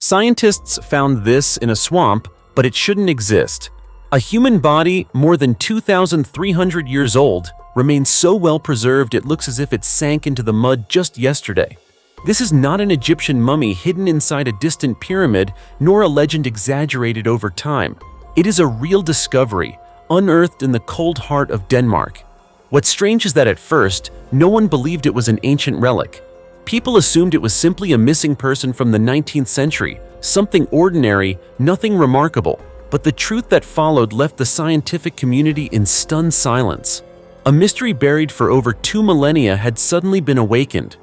Scientists found this in a swamp, but it shouldn't exist. A human body, more than 2,300 years old, remains so well preserved it looks as if it sank into the mud just yesterday. This is not an Egyptian mummy hidden inside a distant pyramid, nor a legend exaggerated over time. It is a real discovery, unearthed in the cold heart of Denmark. What's strange is that at first, no one believed it was an ancient relic. People assumed it was simply a missing person from the 19th century, something ordinary, nothing remarkable. But the truth that followed left the scientific community in stunned silence. A mystery buried for over 2 millennia had suddenly been awakened.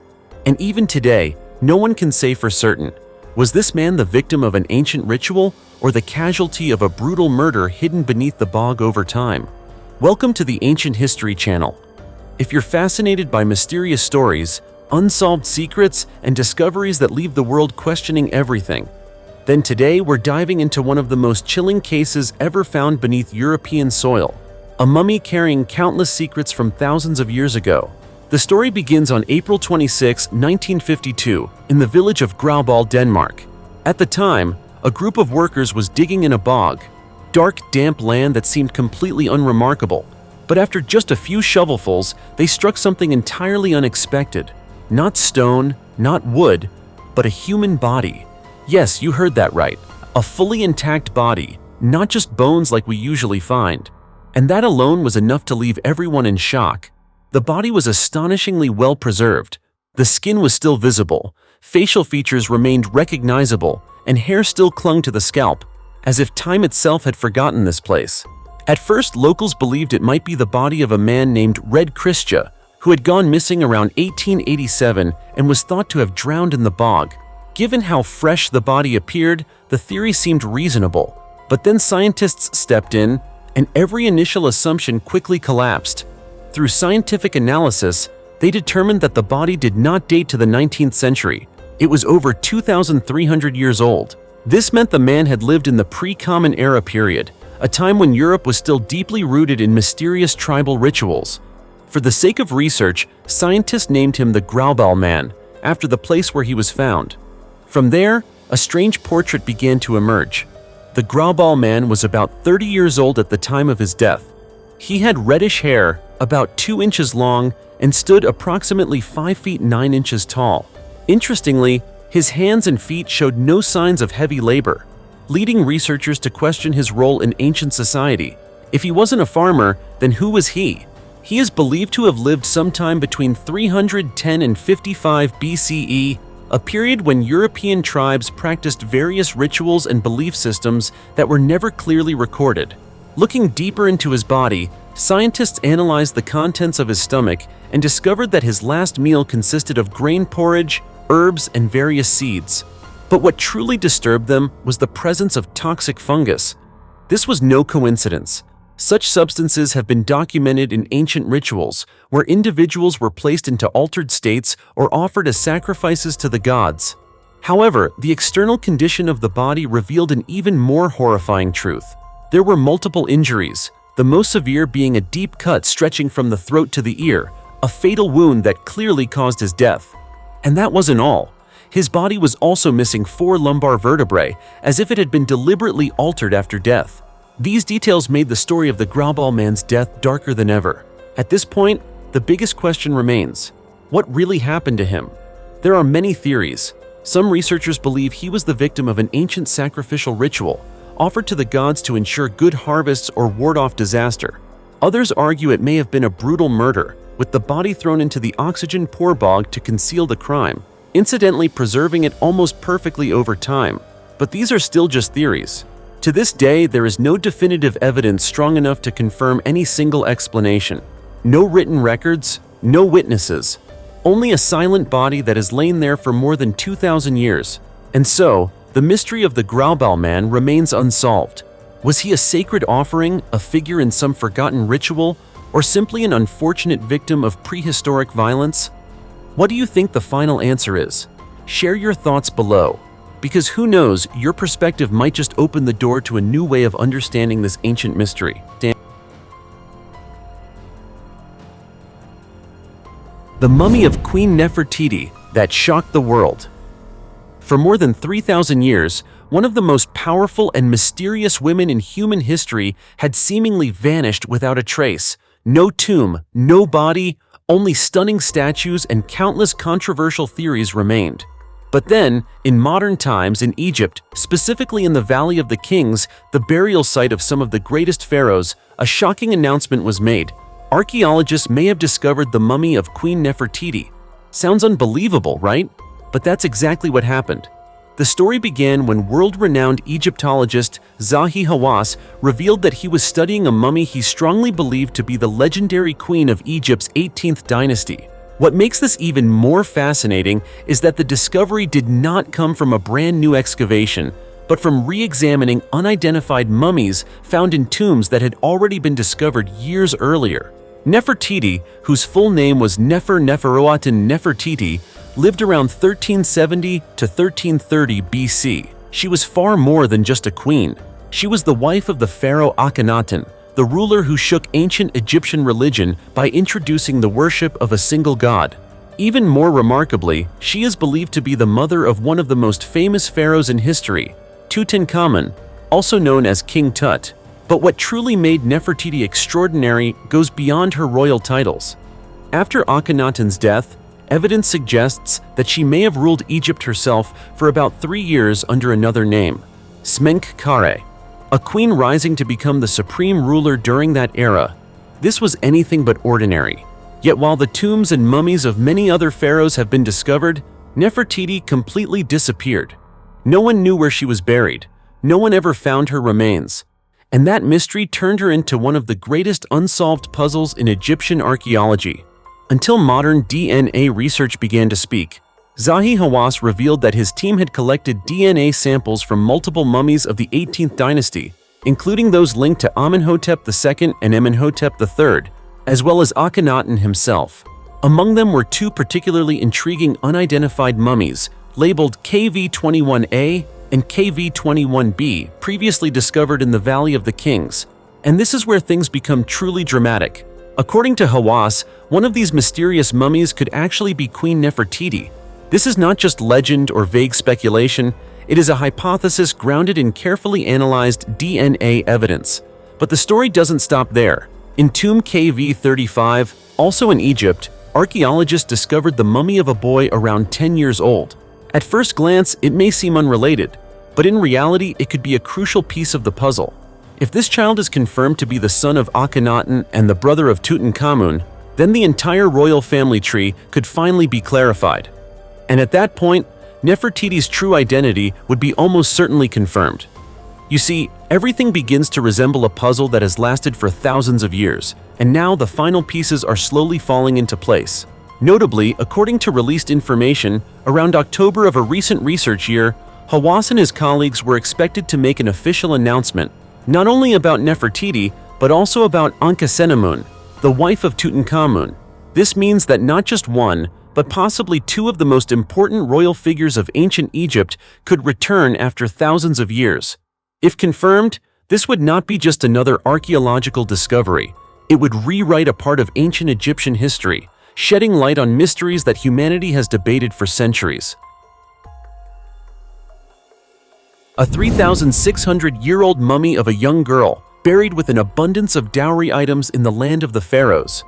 And even today, no one can say for certain, was this man the victim of an ancient ritual or the casualty of a brutal murder hidden beneath the bog over time? Welcome to the Ancient History Channel. If you're fascinated by mysterious stories, unsolved secrets, and discoveries that leave the world questioning everything, then today we're diving into one of the most chilling cases ever found beneath European soil, a mummy carrying countless secrets from thousands of years ago. The story begins on April 26, 1952, in the village of Grauball, Denmark. At the time, a group of workers was digging in a bog, dark, damp land that seemed completely unremarkable. But after just a few shovelfuls, they struck something entirely unexpected. Not stone, not wood, but a human body. Yes, you heard that right. A fully intact body, not just bones like we usually find. And that alone was enough to leave everyone in shock. The body was astonishingly well preserved. The skin was still visible, facial features remained recognizable, and hair still clung to the scalp, as if time itself had forgotten this place. At first, locals believed it might be the body of a man named Red Christia, who had gone missing around 1887 and was thought to have drowned in the bog. Given how fresh the body appeared, the theory seemed reasonable. But then scientists stepped in, and every initial assumption quickly collapsed. Through scientific analysis, they determined that the body did not date to the 19th century. It was over 2,300 years old. This meant the man had lived in the pre-Common Era period, a time when Europe was still deeply rooted in mysterious tribal rituals. For the sake of research, scientists named him the Grauball Man, after the place where he was found. From there, a strange portrait began to emerge. The Grauball Man was about 30 years old at the time of his death. He had reddish hair, about 2 inches long, and stood approximately 5 feet 9 inches tall. Interestingly, his hands and feet showed no signs of heavy labor, leading researchers to question his role in ancient society. If he wasn't a farmer, then who was he? He is believed to have lived sometime between 310 and 55 BCE, a period when European tribes practiced various rituals and belief systems that were never clearly recorded. Looking deeper into his body, scientists analyzed the contents of his stomach and discovered that his last meal consisted of grain porridge, herbs, and various seeds. But what truly disturbed them was the presence of toxic fungus. This was no coincidence. Such substances have been documented in ancient rituals, where individuals were placed into altered states or offered as sacrifices to the gods. However, the external condition of the body revealed an even more horrifying truth. There were multiple injuries, the most severe being a deep cut stretching from the throat to the ear, a fatal wound that clearly caused his death. And that wasn't all. His body was also missing 4 lumbar vertebrae, as if it had been deliberately altered after death. These details made the story of the Grauball Man's death darker than ever. At this point, the biggest question remains: what really happened to him? There are many theories. Some researchers believe he was the victim of an ancient sacrificial ritual, offered to the gods to ensure good harvests or ward off disaster. Others argue it may have been a brutal murder, with the body thrown into the oxygen-poor bog to conceal the crime, incidentally preserving it almost perfectly over time. But these are still just theories. To this day, there is no definitive evidence strong enough to confirm any single explanation. No written records, no witnesses. Only a silent body that has lain there for more than 2,000 years. And so, the mystery of the Grauball Man remains unsolved. Was he a sacred offering, a figure in some forgotten ritual, or simply an unfortunate victim of prehistoric violence? What do you think the final answer is? Share your thoughts below. Because who knows, your perspective might just open the door to a new way of understanding this ancient mystery. The mummy of Queen Nefertiti that shocked the world. For more than 3,000 years, one of the most powerful and mysterious women in human history had seemingly vanished without a trace. No tomb, no body, only stunning statues and countless controversial theories remained. But then, in modern times in Egypt, specifically in the Valley of the Kings, the burial site of some of the greatest pharaohs, a shocking announcement was made. Archaeologists may have discovered the mummy of Queen Nefertiti. Sounds unbelievable, right? But that's exactly what happened. The story began when world-renowned Egyptologist Zahi Hawass revealed that he was studying a mummy he strongly believed to be the legendary queen of Egypt's 18th dynasty. What makes this even more fascinating is that the discovery did not come from a brand new excavation, but from re-examining unidentified mummies found in tombs that had already been discovered years earlier. Nefertiti, whose full name was Neferuaten Nefertiti, lived around 1370 to 1330 BC. She was far more than just a queen. She was the wife of the pharaoh Akhenaten, the ruler who shook ancient Egyptian religion by introducing the worship of a single god. Even more remarkably, she is believed to be the mother of one of the most famous pharaohs in history, Tutankhamun, also known as King Tut. But what truly made Nefertiti extraordinary goes beyond her royal titles. After Akhenaten's death, evidence suggests that she may have ruled Egypt herself for about 3 years under another name, Smenkhkare, a queen rising to become the supreme ruler during that era. This was anything but ordinary. Yet while the tombs and mummies of many other pharaohs have been discovered, Nefertiti completely disappeared. No one knew where she was buried. No one ever found her remains. And that mystery turned her into one of the greatest unsolved puzzles in Egyptian archaeology. Until modern DNA research began to speak, Zahi Hawass revealed that his team had collected DNA samples from multiple mummies of the 18th dynasty, including those linked to Amenhotep II and Amenhotep III, as well as Akhenaten himself. Among them were 2 particularly intriguing unidentified mummies, labeled KV-21A and KV-21B, previously discovered in the Valley of the Kings. And this is where things become truly dramatic. According to Hawass, one of these mysterious mummies could actually be Queen Nefertiti. This is not just legend or vague speculation, it is a hypothesis grounded in carefully analyzed DNA evidence. But the story doesn't stop there. In tomb KV-35, also in Egypt, archaeologists discovered the mummy of a boy around 10 years old. At first glance, it may seem unrelated, but in reality, it could be a crucial piece of the puzzle. If this child is confirmed to be the son of Akhenaten and the brother of Tutankhamun, then the entire royal family tree could finally be clarified. And at that point, Nefertiti's true identity would be almost certainly confirmed. You see, everything begins to resemble a puzzle that has lasted for thousands of years, and now the final pieces are slowly falling into place. Notably, according to released information, around October of a recent research year, Hawass and his colleagues were expected to make an official announcement, not only about Nefertiti, but also about Ankhesenamun, the wife of Tutankhamun. This means that not just one, but possibly 2 of the most important royal figures of ancient Egypt could return after thousands of years. If confirmed, this would not be just another archaeological discovery. It would rewrite a part of ancient Egyptian history, shedding light on mysteries that humanity has debated for centuries. A 3,600-year-old mummy of a young girl, buried with an abundance of dowry items in the land of the pharaohs.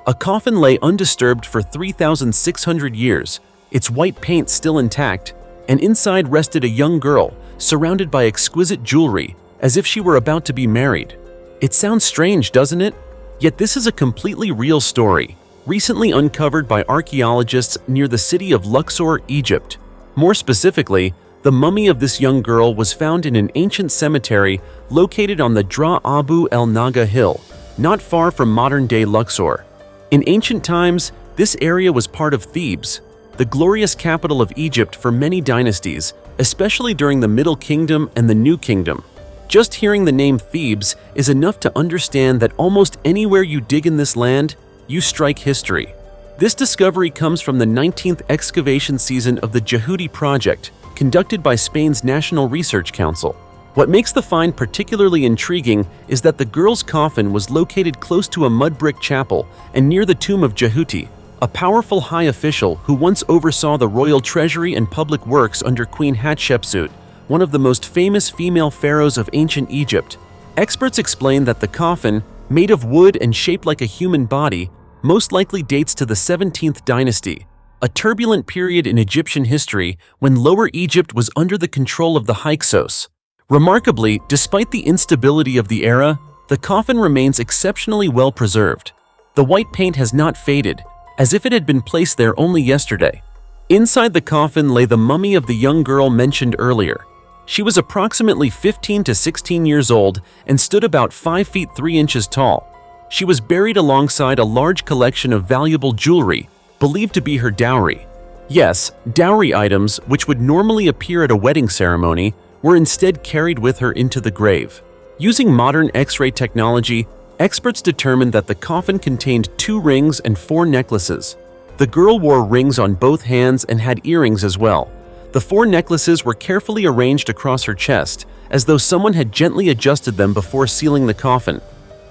A coffin lay undisturbed for 3,600 years, its white paint still intact, and inside rested a young girl, surrounded by exquisite jewelry, as if she were about to be married. It sounds strange, doesn't it? Yet this is a completely real story, recently uncovered by archaeologists near the city of Luxor, Egypt. More specifically, the mummy of this young girl was found in an ancient cemetery located on the Dra Abu el Naga hill, not far from modern-day Luxor. In ancient times, this area was part of Thebes, the glorious capital of Egypt for many dynasties, especially during the Middle Kingdom and the New Kingdom. Just hearing the name Thebes is enough to understand that almost anywhere you dig in this land, you strike history. This discovery comes from the 19th excavation season of the Djehouti project, conducted by Spain's National Research Council. What makes the find particularly intriguing is that the girl's coffin was located close to a mud brick chapel and near the tomb of Djehouti. a powerful high official who once oversaw the royal treasury and public works under Queen Hatshepsut, one of the most famous female pharaohs of ancient Egypt. Experts explain that the coffin, made of wood and shaped like a human body, most likely dates to the 17th dynasty, a turbulent period in Egyptian history when Lower Egypt was under the control of the Hyksos. Remarkably, despite the instability of the era, the coffin remains exceptionally well preserved. The white paint has not faded, as if it had been placed there only yesterday. Inside the coffin lay the mummy of the young girl mentioned earlier. She was approximately 15 to 16 years old and stood about 5 feet 3 inches tall. She was buried alongside a large collection of valuable jewelry, believed to be her dowry. Yes, dowry items, which would normally appear at a wedding ceremony, were instead carried with her into the grave. Using modern X-ray technology, experts determined that the coffin contained 2 rings and 4 necklaces. The girl wore rings on both hands and had earrings as well. The 4 necklaces were carefully arranged across her chest, as though someone had gently adjusted them before sealing the coffin.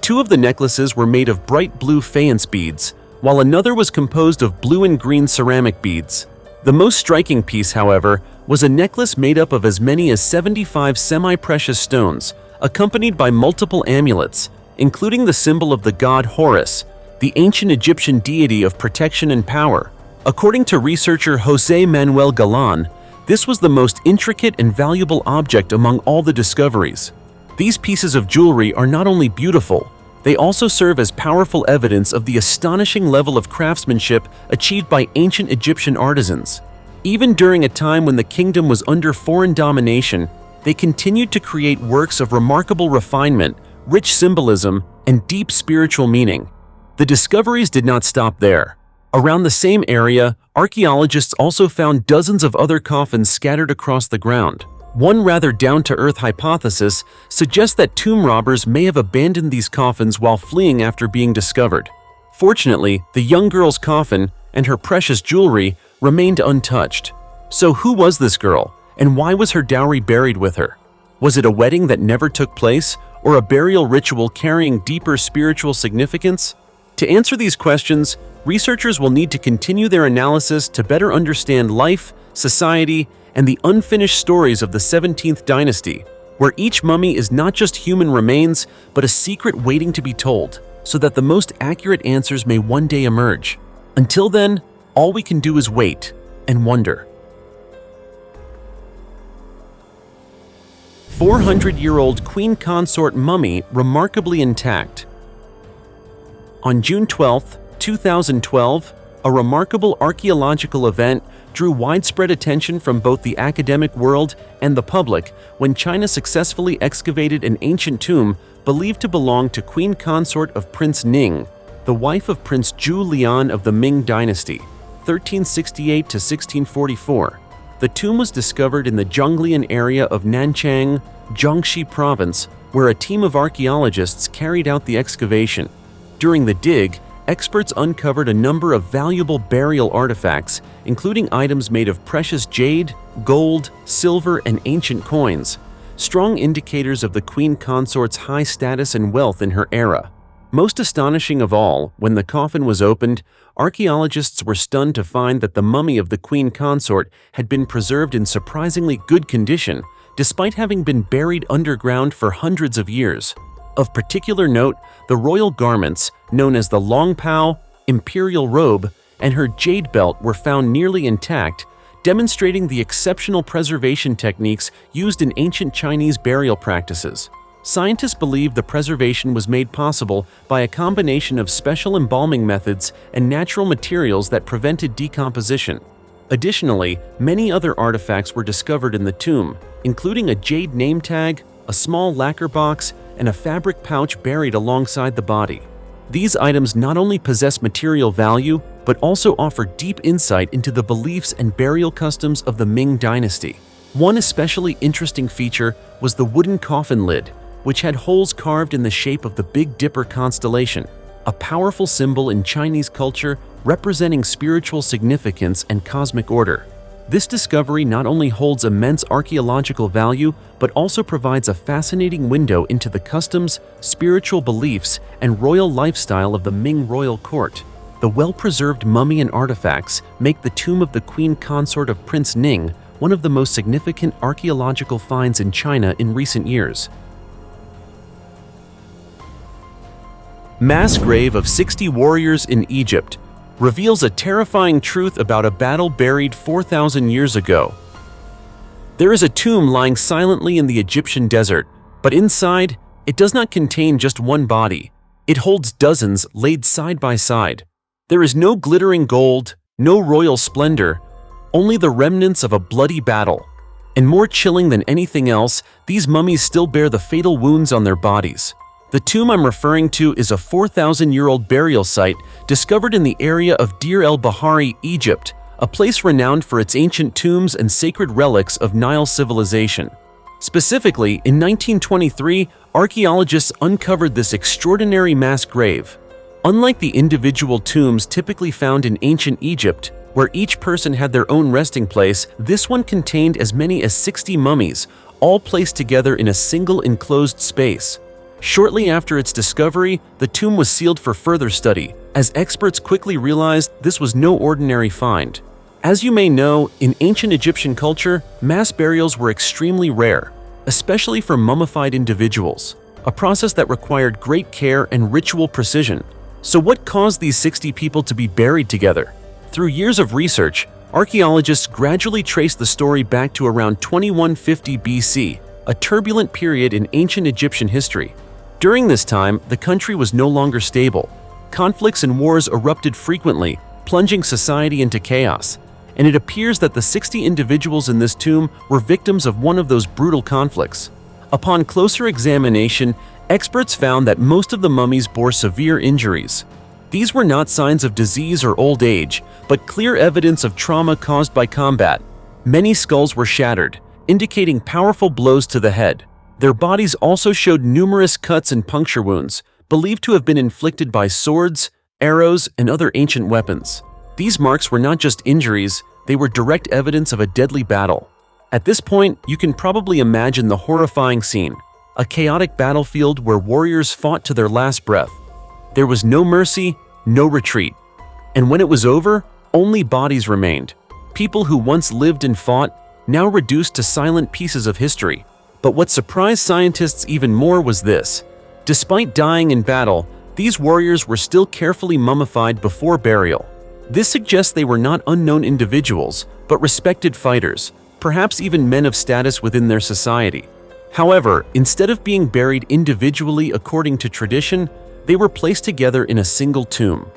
2 of the necklaces were made of bright blue faience beads, while another was composed of blue and green ceramic beads. The most striking piece, however, was a necklace made up of as many as 75 semi-precious stones, accompanied by multiple amulets, including the symbol of the god Horus, the ancient Egyptian deity of protection and power. According to researcher José Manuel Galán, this was the most intricate and valuable object among all the discoveries. These pieces of jewelry are not only beautiful, they also serve as powerful evidence of the astonishing level of craftsmanship achieved by ancient Egyptian artisans. Even during a time when the kingdom was under foreign domination, they continued to create works of remarkable refinement, rich symbolism, and deep spiritual meaning. The discoveries did not stop there. Around the same area, archaeologists also found dozens of other coffins scattered across the ground. One rather down-to-earth hypothesis suggests that tomb robbers may have abandoned these coffins while fleeing after being discovered. Fortunately, the young girl's coffin and her precious jewelry remained untouched. So who was this girl, and why was her dowry buried with her? Was it a wedding that never took place, or a burial ritual carrying deeper spiritual significance? To answer these questions, researchers will need to continue their analysis to better understand life, society, and the unfinished stories of the 17th dynasty, where each mummy is not just human remains, but a secret waiting to be told, so that the most accurate answers may one day emerge. Until then, all we can do is wait and wonder. 400-year-old queen consort mummy remarkably intact. On June 12, 2012, a remarkable archaeological event drew widespread attention from both the academic world and the public when China successfully excavated an ancient tomb believed to belong to Queen Consort of Prince Ning, the wife of Prince Zhu Lian of the Ming Dynasty, 1368 to 1644. The tomb was discovered in the Zhonglian area of Nanchang, Jiangxi Province, where a team of archaeologists carried out the excavation. During the dig, experts uncovered a number of valuable burial artifacts, including items made of precious jade, gold, silver, and ancient coins, strong indicators of the queen consort's high status and wealth in her era. Most astonishing of all, when the coffin was opened, archaeologists were stunned to find that the mummy of the queen consort had been preserved in surprisingly good condition, despite having been buried underground for hundreds of years. Of particular note, the royal garments, known as the long pao, imperial robe, and her jade belt were found nearly intact, demonstrating the exceptional preservation techniques used in ancient Chinese burial practices. Scientists believe the preservation was made possible by a combination of special embalming methods and natural materials that prevented decomposition. Additionally, many other artifacts were discovered in the tomb, including a jade name tag, a small lacquer box, and a fabric pouch buried alongside the body. These items not only possess material value, but also offer deep insight into the beliefs and burial customs of the Ming Dynasty. One especially interesting feature was the wooden coffin lid, which had holes carved in the shape of the Big Dipper constellation, a powerful symbol in Chinese culture representing spiritual significance and cosmic order. This discovery not only holds immense archaeological value, but also provides a fascinating window into the customs, spiritual beliefs, and royal lifestyle of the Ming royal court. The well-preserved mummy and artifacts make the tomb of the queen consort of Prince Ning one of the most significant archaeological finds in China in recent years. Mass grave of 60 warriors in Egypt reveals a terrifying truth about a battle buried 4,000 years ago. There is a tomb lying silently in the Egyptian desert, but inside, it does not contain just one body. It holds dozens laid side by side. There is no glittering gold, no royal splendor, only the remnants of a bloody battle. And more chilling than anything else, these mummies still bear the fatal wounds on their bodies. The tomb I'm referring to is a 4,000-year-old burial site discovered in the area of Deir el-Bahari, Egypt, a place renowned for its ancient tombs and sacred relics of Nile civilization. Specifically, in 1923, archaeologists uncovered this extraordinary mass grave. Unlike the individual tombs typically found in ancient Egypt, where each person had their own resting place, this one contained as many as 60 mummies, all placed together in a single enclosed space. Shortly after its discovery, the tomb was sealed for further study, as experts quickly realized this was no ordinary find. As you may know, in ancient Egyptian culture, mass burials were extremely rare, especially for mummified individuals, a process that required great care and ritual precision. So what caused these 60 people to be buried together? Through years of research, archaeologists gradually traced the story back to around 2150 BC, a turbulent period in ancient Egyptian history. During this time, the country was no longer stable. Conflicts and wars erupted frequently, plunging society into chaos. And it appears that the 60 individuals in this tomb were victims of one of those brutal conflicts. Upon closer examination, experts found that most of the mummies bore severe injuries. These were not signs of disease or old age, but clear evidence of trauma caused by combat. Many skulls were shattered, indicating powerful blows to the head. Their bodies also showed numerous cuts and puncture wounds, believed to have been inflicted by swords, arrows, and other ancient weapons. These marks were not just injuries, they were direct evidence of a deadly battle. At this point, you can probably imagine the horrifying scene, a chaotic battlefield where warriors fought to their last breath. There was no mercy, no retreat. And when it was over, only bodies remained. People who once lived and fought, now reduced to silent pieces of history. But what surprised scientists even more was this. Despite dying in battle, these warriors were still carefully mummified before burial. This suggests they were not unknown individuals, but respected fighters, perhaps even men of status within their society. However, instead of being buried individually according to tradition, they were placed together in a single tomb.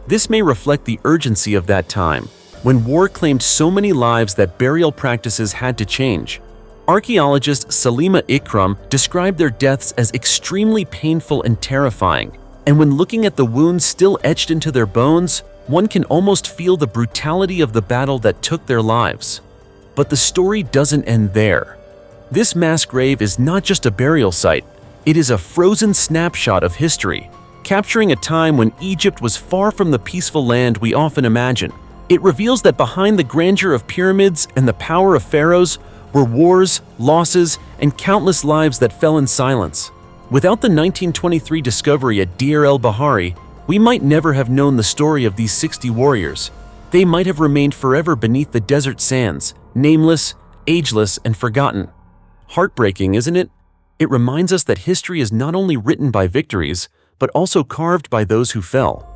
This may reflect the urgency of that time, when war claimed so many lives that burial practices had to change. Archaeologist Salima Ikram described their deaths as extremely painful and terrifying, and when looking at the wounds still etched into their bones, one can almost feel the brutality of the battle that took their lives. But the story doesn't end there. This mass grave is not just a burial site, it is a frozen snapshot of history, capturing a time when Egypt was far from the peaceful land we often imagine. It reveals that behind the grandeur of pyramids and the power of pharaohs were wars, losses, and countless lives that fell in silence. Without the 1923 discovery at Deir el-Bahari, we might never have known the story of these 60 warriors. They might have remained forever beneath the desert sands, nameless, ageless, and forgotten. Heartbreaking, isn't it? It reminds us that history is not only written by victories, but also carved by those who fell.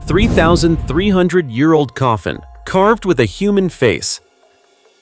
3,300-year-old coffin, carved with a human face.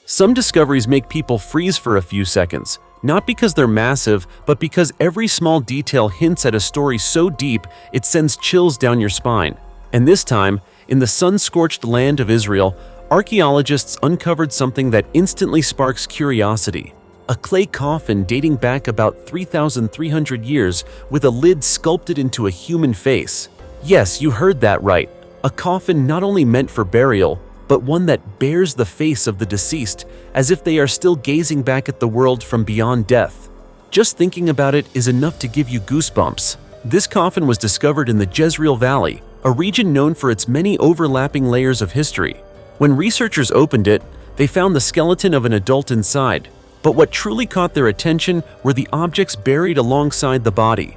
Some discoveries make people freeze for a few seconds, not because they're massive, but because every small detail hints at a story so deep it sends chills down your spine. And this time, in the sun-scorched land of Israel, archaeologists uncovered something that instantly sparks curiosity. A clay coffin dating back about 3,300 years with a lid sculpted into a human face. Yes, you heard that right. A coffin not only meant for burial, but one that bears the face of the deceased, as if they are still gazing back at the world from beyond death. Just thinking about it is enough to give you goosebumps. This coffin was discovered in the Jezreel Valley, a region known for its many overlapping layers of history. When researchers opened it, they found the skeleton of an adult inside. But what truly caught their attention were the objects buried alongside the body.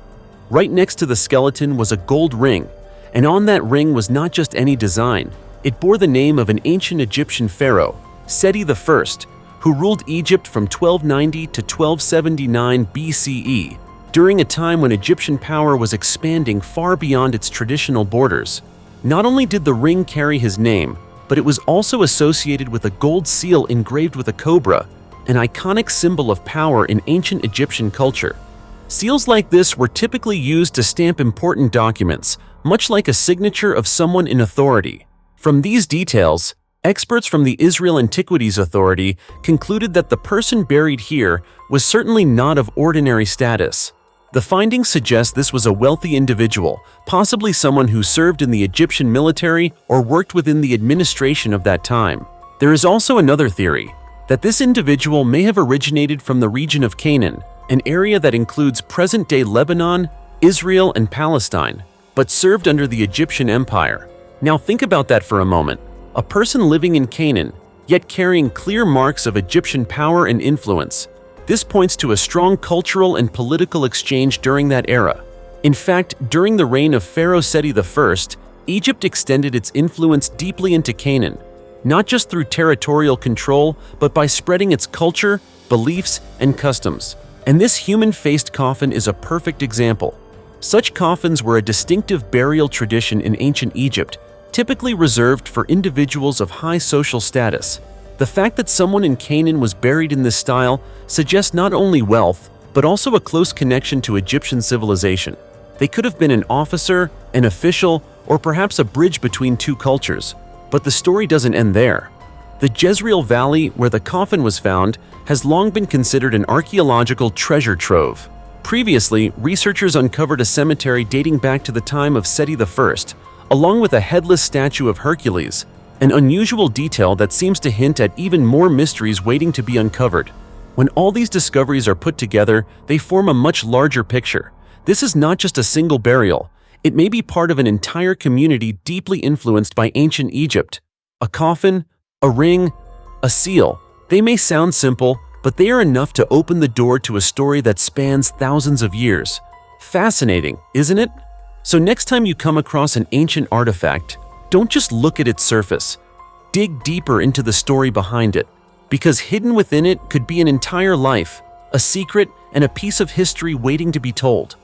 Right next to the skeleton was a gold ring, and on that ring was not just any design. It bore the name of an ancient Egyptian pharaoh, Seti I, who ruled Egypt from 1290 to 1279 BCE, during a time when Egyptian power was expanding far beyond its traditional borders. Not only did the ring carry his name, but it was also associated with a gold seal engraved with a cobra, an iconic symbol of power in ancient Egyptian culture. Seals like this were typically used to stamp important documents, much like a signature of someone in authority. From these details, experts from the Israel Antiquities Authority concluded that the person buried here was certainly not of ordinary status. The findings suggest this was a wealthy individual, possibly someone who served in the Egyptian military or worked within the administration of that time. There is also another theory, that this individual may have originated from the region of Canaan, an area that includes present-day Lebanon, Israel, and Palestine, but served under the Egyptian Empire. Now think about that for a moment. A person living in Canaan, yet carrying clear marks of Egyptian power and influence. This points to a strong cultural and political exchange during that era. In fact, during the reign of Pharaoh Seti I, Egypt extended its influence deeply into Canaan, not just through territorial control, but by spreading its culture, beliefs, and customs. And this human-faced coffin is a perfect example. Such coffins were a distinctive burial tradition in ancient Egypt, typically reserved for individuals of high social status. The fact that someone in Canaan was buried in this style suggests not only wealth, but also a close connection to Egyptian civilization. They could have been an officer, an official, or perhaps a bridge between two cultures. But the story doesn't end there. The Jezreel Valley, where the coffin was found, has long been considered an archaeological treasure trove. Previously, researchers uncovered a cemetery dating back to the time of Seti I, along with a headless statue of Hercules, an unusual detail that seems to hint at even more mysteries waiting to be uncovered. When all these discoveries are put together, they form a much larger picture. This is not just a single burial. It may be part of an entire community deeply influenced by ancient Egypt. A coffin, a ring, a seal. They may sound simple, but they are enough to open the door to a story that spans thousands of years. Fascinating, isn't it? So next time you come across an ancient artifact, don't just look at its surface. Dig deeper into the story behind it, because hidden within it could be an entire life, a secret, and a piece of history waiting to be told.